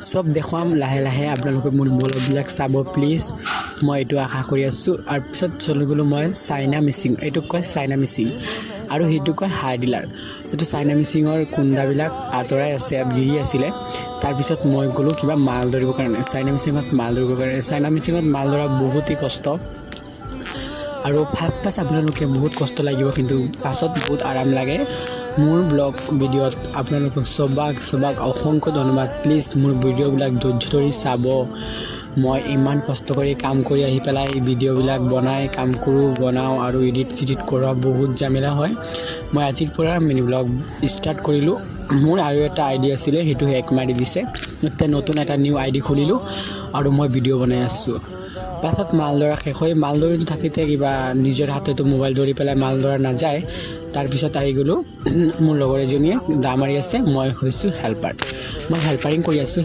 সব দেখুৱাম লাহে লাহে আপোনালোকে মোৰ ব্লগবিলাক চাব প্লিজ মই এইটো আশা কৰি আছোঁ আৰু পিছত চলি গ'লোঁ মই চাইনা মিচিং এইটোক কয় চাইনা মিচিং আৰু সেইটো কয় হাই ডিলাৰ এইটো চাইনা মিচিঙৰ কুন্দাবিলাক আঁতৰাই আছে গিৰি আছিলে তাৰপিছত মই গ'লোঁ কিবা মাল ধৰিবৰ কাৰণে চাইনা মিচিঙত মাল ধৰিবৰ কাৰণে চাইনা মিচিঙত মাল ধৰা বহুতেই কষ্ট আৰু ফাৰ্ষ্ট আপোনালোকে বহুত কষ্ট লাগিব কিন্তু পাছত বহুত আৰাম লাগে মোৰ ব্লগ ভিডিঅ'ত আপোনালোকক সবাক অসংখ্য ধন্যবাদ প্লিজ মোৰ ভিডিঅ'বিলাক ধৈৰ্য ধৰি চাব মই ইমান কষ্ট কৰি কাম কৰি আহি পেলাই ভিডিঅ'বিলাক বনাওঁ আৰু এডিট কৰা বহুত জামেলা হয় মই আজিৰ পৰা মিনি ব্লগ ষ্টাৰ্ট কৰিলোঁ মোৰ আৰু এটা আইডি আছিলে সেইটো হেক মাৰি দিছে এতিয়া নতুন এটা নিউ আইডি খুলিলোঁ আৰু মই ভিডিঅ' বনাই আছোঁ পাছত মাল ধৰা শেষ হৈ মাল ধৰি থাকোঁতে কিবা নিজৰ হাততো মোবাইল ধৰি পেলাই মাল ধৰা নাযায় তাৰপিছত আহি গ'লোঁ মোৰ লগৰ এজনীয়ে দা মাৰি আছে মই হৈছোঁ হেল্পাৰ মই হেল্পাৰিং কৰি আছোঁ